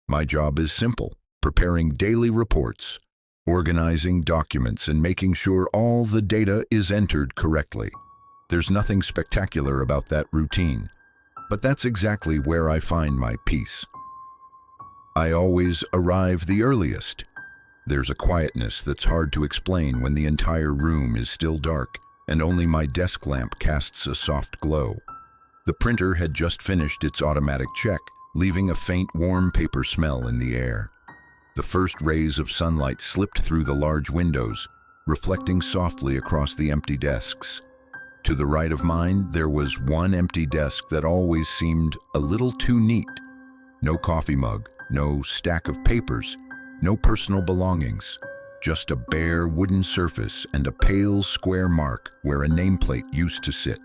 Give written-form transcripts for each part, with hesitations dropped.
My job is simple: preparing daily reports, organizing documents, and making sure all the data is entered correctly. There's nothing spectacular about that routine, but that's exactly where I find my peace. I always arrive the earliest. There's a quietness that's hard to explain when the entire room is still dark and only my desk lamp casts a soft glow. The printer had just finished its automatic check, leaving a faint, warm paper smell in the air. The first rays of sunlight slipped through the large windows, reflecting softly across the empty desks. To the right of mine, there was one empty desk that always seemed a little too neat. No coffee mug, no stack of papers, no personal belongings, just a bare wooden surface and a pale square mark where a nameplate used to sit.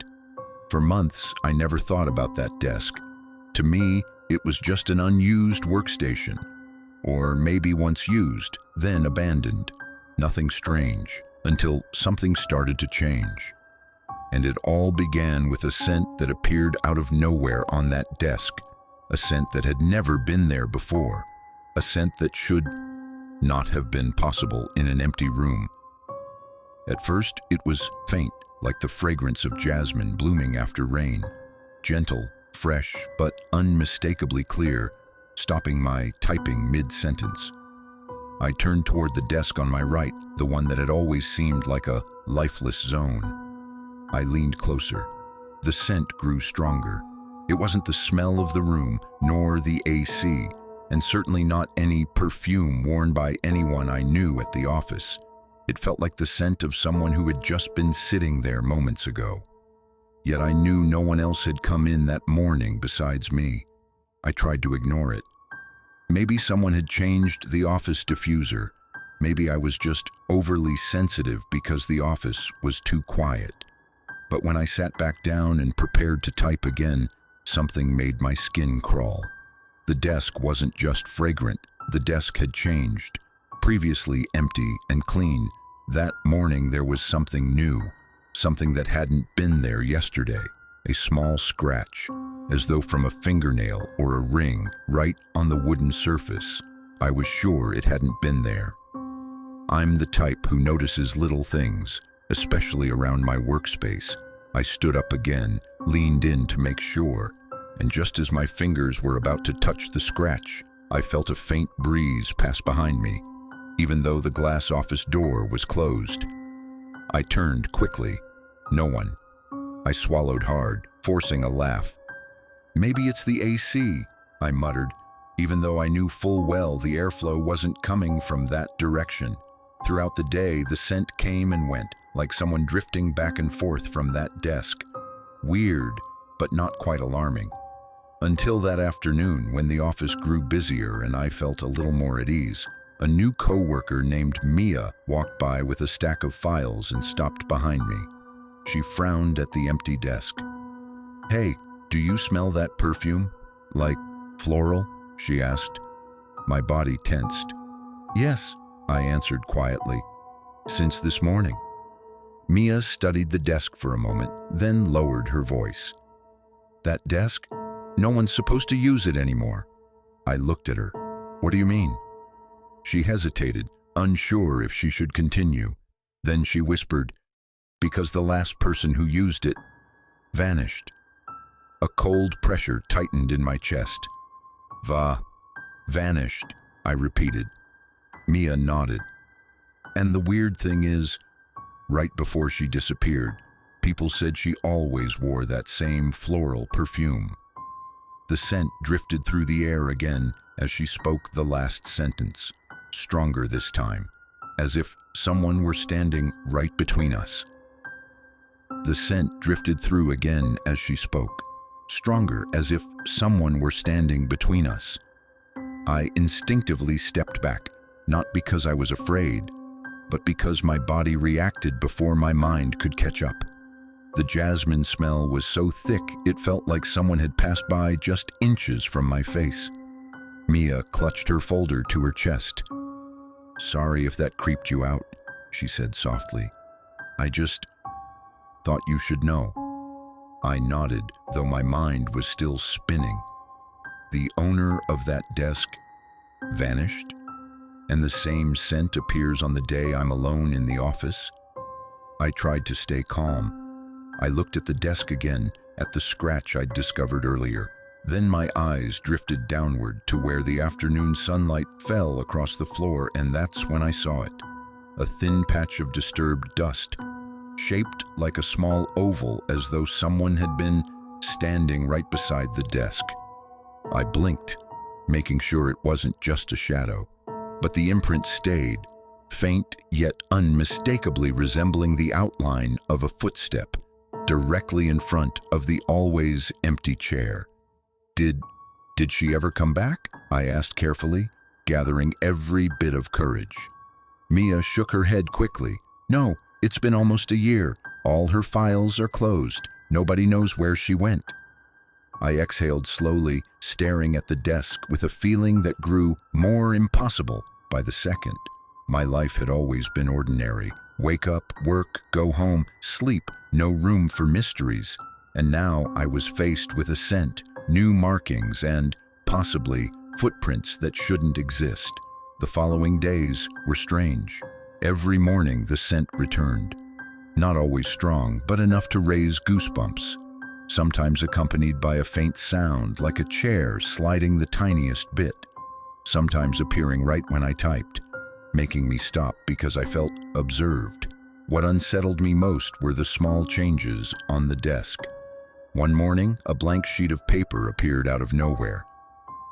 For months, I never thought about that desk. To me, it was just an unused workstation. Or maybe once used, then abandoned. Nothing strange, until something started to change. And it all began with a scent that appeared out of nowhere on that desk. A scent that had never been there before. A scent that should not have been possible in an empty room. At first, it was faint, like the fragrance of jasmine blooming after rain. Gentle, fresh, but unmistakably clear, stopping my typing mid-sentence. I turned toward the desk on my right, the one that had always seemed like a lifeless zone. I leaned closer. The scent grew stronger. It wasn't the smell of the room, nor the AC, and certainly not any perfume worn by anyone I knew at the office. It felt like the scent of someone who had just been sitting there moments ago. Yet I knew no one else had come in that morning besides me. I tried to ignore it. Maybe someone had changed the office diffuser. Maybe I was just overly sensitive because the office was too quiet. But when I sat back down and prepared to type again, something made my skin crawl. The desk wasn't just fragrant. The desk had changed. Previously empty and clean, that morning there was something new, something that hadn't been there yesterday. A small scratch, as though from a fingernail or a ring, right on the wooden surface. I was sure it hadn't been there. I'm the type who notices little things, especially around my workspace. I stood up again, leaned in to make sure, and just as my fingers were about to touch the scratch, I felt a faint breeze pass behind me, even though the glass office door was closed. I turned quickly. No one. I swallowed hard, forcing a laugh. Maybe it's the AC, I muttered, even though I knew full well the airflow wasn't coming from that direction. Throughout the day, the scent came and went, like someone drifting back and forth from that desk. Weird, but not quite alarming. Until that afternoon, when the office grew busier and I felt a little more at ease. A new coworker named Mia walked by with a stack of files and stopped behind me. She frowned at the empty desk. "Hey, do you smell that perfume? Like floral?" she asked. My body tensed. "Yes," I answered quietly. "Since this morning." Mia studied the desk for a moment, then lowered her voice. "That desk? No one's supposed to use it anymore." I looked at her. "What do you mean?" She hesitated, unsure if she should continue. Then she whispered, "Because the last person who used it vanished." A cold pressure tightened in my chest. Vanished," I repeated. Mia nodded. "And the weird thing is, right before she disappeared, people said she always wore that same floral perfume." The scent drifted through the air again as she spoke the last sentence, stronger this time, as if someone were standing right between us. The scent drifted through again as she spoke, stronger, as if someone were standing between us. I instinctively stepped back, not because I was afraid, but because my body reacted before my mind could catch up. The jasmine smell was so thick it felt like someone had passed by just inches from my face. Mia clutched her folder to her chest. "Sorry if that creeped you out," she said softly. "I just thought you should know." I nodded, though my mind was still spinning. The owner of that desk vanished, and the same scent appears on the day I'm alone in the office. I tried to stay calm. I looked at the desk again, at the scratch I'd discovered earlier. Then my eyes drifted downward to where the afternoon sunlight fell across the floor, and that's when I saw it. A thin patch of disturbed dust, shaped like a small oval, as though someone had been standing right beside the desk. I blinked, making sure it wasn't just a shadow, but the imprint stayed, faint yet unmistakably resembling the outline of a footstep, directly in front of the always empty chair. Did she ever come back? I asked carefully, gathering every bit of courage. Mia shook her head quickly. No, it's been almost a year. All her files are closed. Nobody knows where she went. I exhaled slowly, staring at the desk with a feeling that grew more impossible by the second. My life had always been ordinary. Wake up, work, go home, sleep, no room for mysteries. And now I was faced with a scent, new markings, and, possibly, footprints that shouldn't exist. The following days were strange. Every morning the scent returned. Not always strong, but enough to raise goosebumps. Sometimes accompanied by a faint sound, like a chair sliding the tiniest bit. Sometimes appearing right when I typed, making me stop because I felt observed. What unsettled me most were the small changes on the desk. One morning, a blank sheet of paper appeared out of nowhere.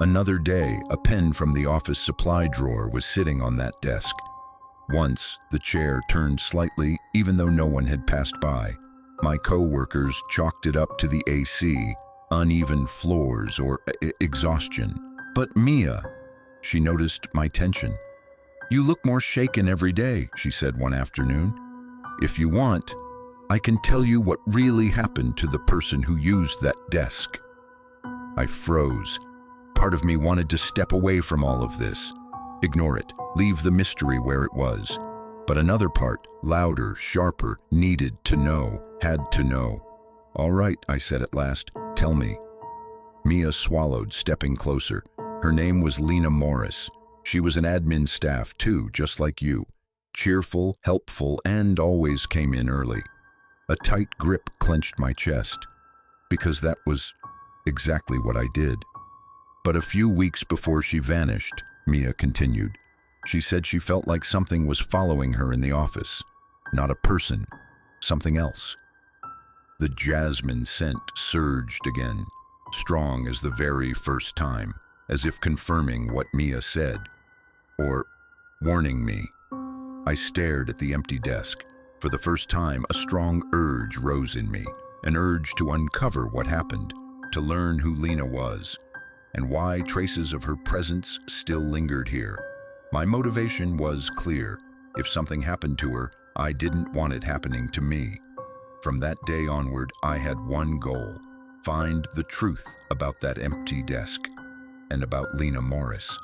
Another day, a pen from the office supply drawer was sitting on that desk. Once, the chair turned slightly, even though no one had passed by. My coworkers chalked it up to the AC, uneven floors, or exhaustion. But Mia, she noticed my tension. "You look more shaken every day," she said one afternoon. "If you want, I can tell you what really happened to the person who used that desk." I froze. Part of me wanted to step away from all of this. Ignore it, leave the mystery where it was. But another part, louder, sharper, needed to know, had to know. "All right," I said at last, "tell me." Mia swallowed, stepping closer. Her name was Lena Morris. She was an admin staff too, just like you. Cheerful, helpful, and always came in early. A tight grip clenched my chest, because that was exactly what I did. But a few weeks before she vanished, Mia continued, she said she felt like something was following her in the office. Not a person, something else. The jasmine scent surged again, strong as the very first time, as if confirming what Mia said, or warning me. I stared at the empty desk. For the first time, a strong urge rose in me, an urge to uncover what happened, to learn who Lena was, and why traces of her presence still lingered here. My motivation was clear. If something happened to her, I didn't want it happening to me. From that day onward, I had one goal: find the truth about that empty desk and about Lena Morris.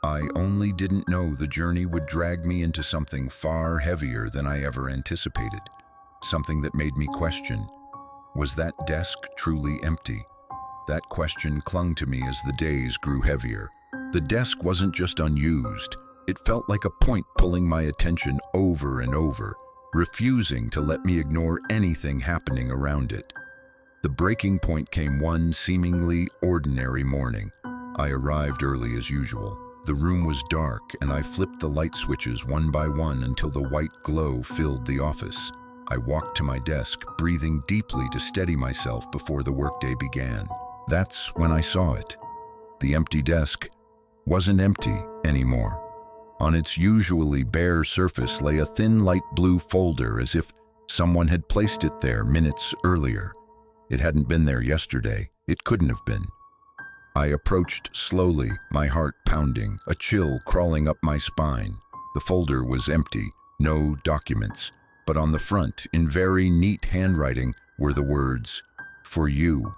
I only didn't know the journey would drag me into something far heavier than I ever anticipated. Something that made me question, was that desk truly empty? That question clung to me as the days grew heavier. The desk wasn't just unused. It felt like a point pulling my attention over and over, refusing to let me ignore anything happening around it. The breaking point came one seemingly ordinary morning. I arrived early as usual. The room was dark, and I flipped the light switches one by one until the white glow filled the office. I walked to my desk, breathing deeply to steady myself before the workday began. That's when I saw it. The empty desk wasn't empty anymore. On its usually bare surface lay a thin light blue folder, as if someone had placed it there minutes earlier. It hadn't been there yesterday. It couldn't have been. I approached slowly, my heart pounding, a chill crawling up my spine. The folder was empty, no documents, but on the front, in very neat handwriting, were the words, "For you."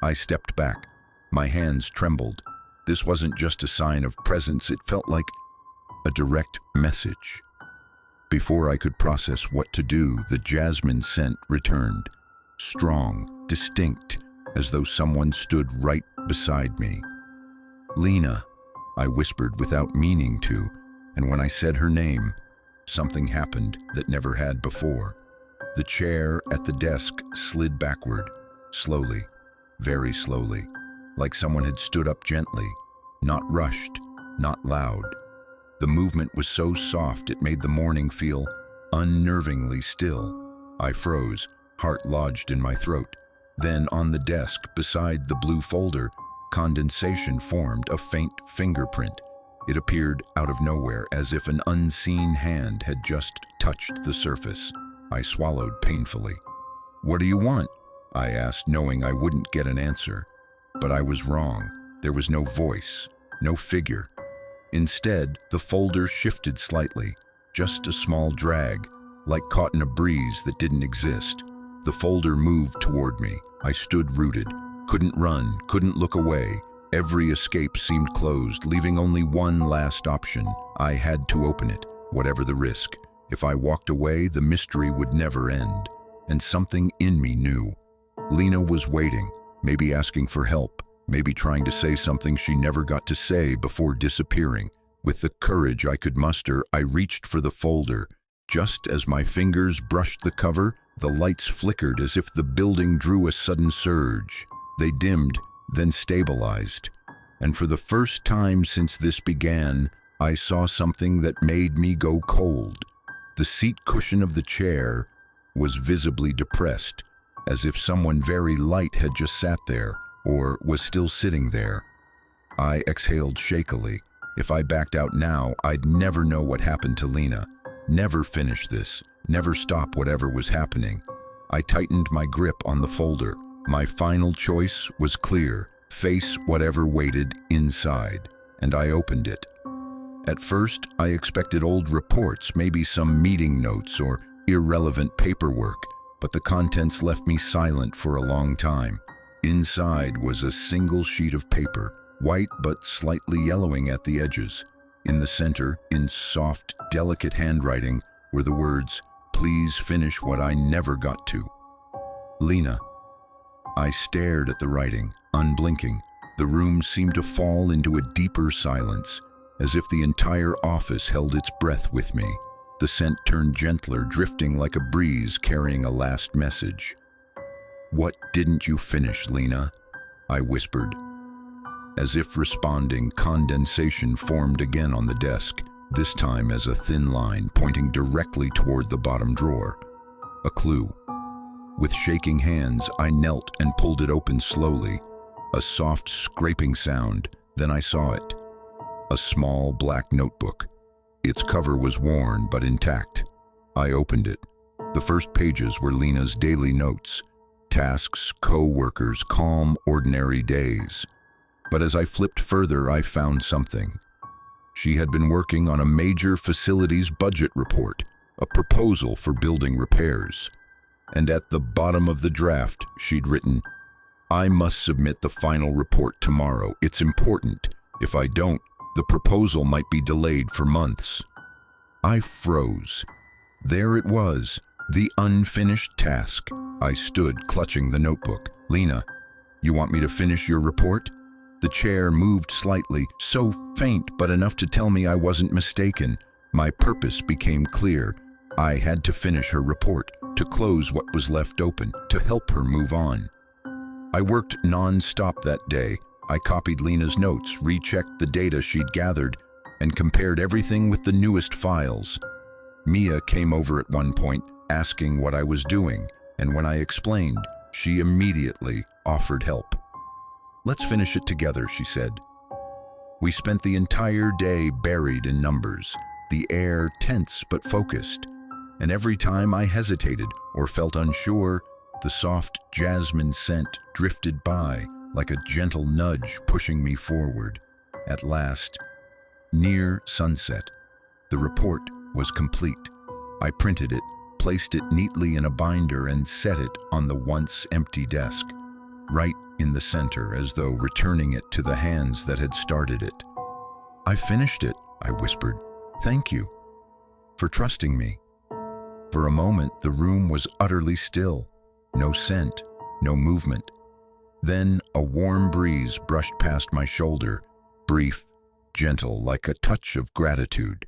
I stepped back. My hands trembled. This wasn't just a sign of presence, it felt like a direct message. Before I could process what to do, the jasmine scent returned, strong, distinct, as though someone stood right beside me. "Lena," I whispered without meaning to, and when I said her name, something happened that never had before. The chair at the desk slid backward, slowly, very slowly, like someone had stood up gently, not rushed, not loud. The movement was so soft it made the morning feel unnervingly still. I froze, heart lodged in my throat. Then on the desk, beside the blue folder, condensation formed a faint fingerprint. It appeared out of nowhere, as if an unseen hand had just touched the surface. I swallowed painfully. "What do you want?" I asked, knowing I wouldn't get an answer. But I was wrong. There was no voice, no figure. Instead, the folder shifted slightly, just a small drag, like caught in a breeze that didn't exist. The folder moved toward me. I stood rooted, couldn't run, couldn't look away. Every escape seemed closed, leaving only one last option. I had to open it, whatever the risk. If I walked away, the mystery would never end. And something in me knew. Lena was waiting, maybe asking for help, maybe trying to say something she never got to say before disappearing. With the courage I could muster, I reached for the folder. Just as my fingers brushed the cover, the lights flickered as if the building drew a sudden surge. They dimmed, then stabilized. And for the first time since this began, I saw something that made me go cold. The seat cushion of the chair was visibly depressed, as if someone very light had just sat there, or was still sitting there. I exhaled shakily. If I backed out now, I'd never know what happened to Lena. Never finish this, never stop whatever was happening. I tightened my grip on the folder. My final choice was clear: face whatever waited inside, and I opened it. At first, I expected old reports, maybe some meeting notes or irrelevant paperwork, but the contents left me silent for a long time. Inside was a single sheet of paper, white but slightly yellowing at the edges. In the center, in soft, delicate handwriting, were the words, "Please finish what I never got to. Lena." I stared at the writing, unblinking. The room seemed to fall into a deeper silence, as if the entire office held its breath with me. The scent turned gentler, drifting like a breeze carrying a last message. "What didn't you finish, Lena?" I whispered. As if responding, condensation formed again on the desk, this time as a thin line pointing directly toward the bottom drawer. A clue. With shaking hands, I knelt and pulled it open slowly. A soft scraping sound, then I saw it. A small black notebook. Its cover was worn but intact. I opened it. The first pages were Lena's daily notes. Tasks, co-workers, calm, ordinary days. But as I flipped further, I found something. She had been working on a major facilities budget report, a proposal for building repairs. And at the bottom of the draft, she'd written, "I must submit the final report tomorrow. It's important. If I don't, the proposal might be delayed for months." I froze. There it was, the unfinished task. I stood, clutching the notebook. "Lena, you want me to finish your report?" The chair moved slightly, so faint but enough to tell me I wasn't mistaken. My purpose became clear. I had to finish her report, to close what was left open, to help her move on. I worked non-stop that day. I copied Lena's notes, rechecked the data she'd gathered, and compared everything with the newest files. Mia came over at one point, asking what I was doing, and when I explained, she immediately offered help. "Let's finish it together," she said. We spent the entire day buried in numbers, the air tense but focused. And every time I hesitated or felt unsure, the soft jasmine scent drifted by like a gentle nudge pushing me forward. At last, near sunset, the report was complete. I printed it, placed it neatly in a binder, and set it on the once empty desk, right in the center, as though returning it to the hands that had started it. "I finished it," I whispered. "Thank you for trusting me." For a moment, the room was utterly still. No scent, no movement. Then a warm breeze brushed past my shoulder, brief, gentle like a touch of gratitude.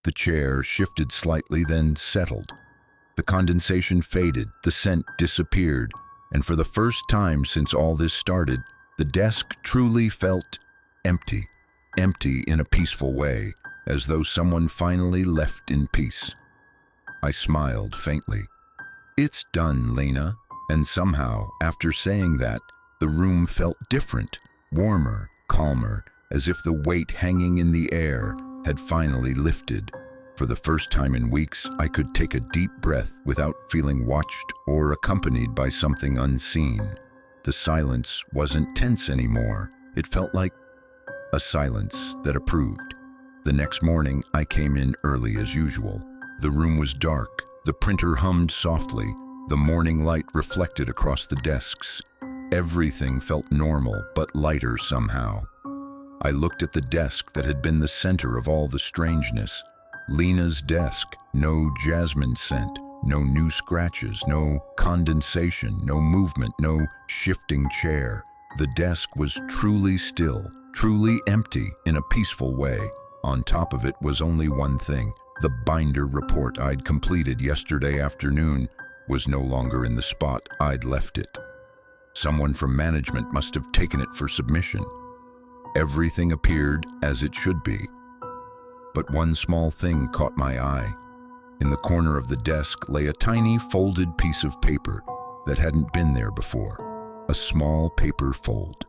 The chair shifted slightly, then settled. The condensation faded, the scent disappeared, and for the first time since all this started, the desk truly felt empty. Empty in a peaceful way, as though someone finally left in peace. I smiled faintly. "It's done, Lena." And somehow, after saying that, the room felt different, warmer, calmer, as if the weight hanging in the air had finally lifted. For the first time in weeks, I could take a deep breath without feeling watched or accompanied by something unseen. The silence wasn't tense anymore. It felt like a silence that approved. The next morning, I came in early as usual. The room was dark. The printer hummed softly. The morning light reflected across the desks. Everything felt normal, but lighter somehow. I looked at the desk that had been the center of all the strangeness. Lena's desk, no jasmine scent, no new scratches, no condensation, no movement, no shifting chair. The desk was truly still, truly empty in a peaceful way. On top of it was only one thing. The binder report I'd completed yesterday afternoon was no longer in the spot I'd left it. Someone from management must have taken it for submission. Everything appeared as it should be. But one small thing caught my eye. In the corner of the desk lay a tiny folded piece of paper that hadn't been there before. A small paper fold.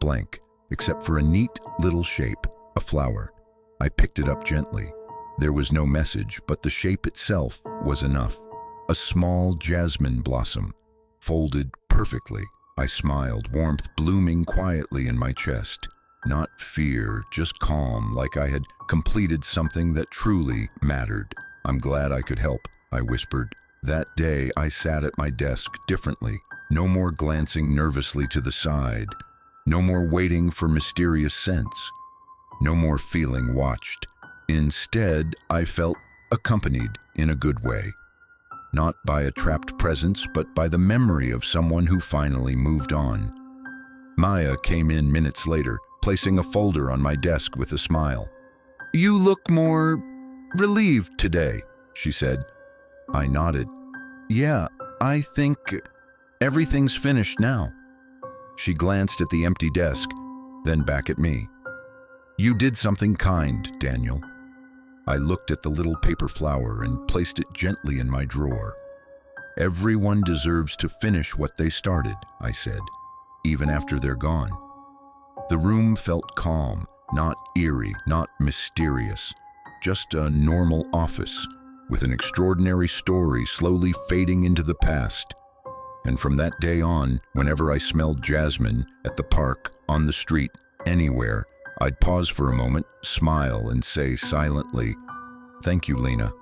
Blank, except for a neat little shape, a flower. I picked it up gently. There was no message, but the shape itself was enough. A small jasmine blossom, folded perfectly. I smiled, warmth blooming quietly in my chest. Not fear, just calm, like I had completed something that truly mattered. "I'm glad I could help," I whispered. That day, I sat at my desk differently. No more glancing nervously to the side. No more waiting for mysterious scents. No more feeling watched. Instead, I felt accompanied in a good way. Not by a trapped presence, but by the memory of someone who finally moved on. Maya came in minutes later, placing a folder on my desk with a smile. "You look more relieved today," she said. I nodded. "Yeah, I think everything's finished now." She glanced at the empty desk, then back at me. "You did something kind, Daniel." I looked at the little paper flower and placed it gently in my drawer. "Everyone deserves to finish what they started," I said, "even after they're gone." The room felt calm, not eerie, not mysterious, just a normal office with an extraordinary story slowly fading into the past. And from that day on, whenever I smelled jasmine at the park, on the street, anywhere, I'd pause for a moment, smile, and say silently, "Thank you, Lena."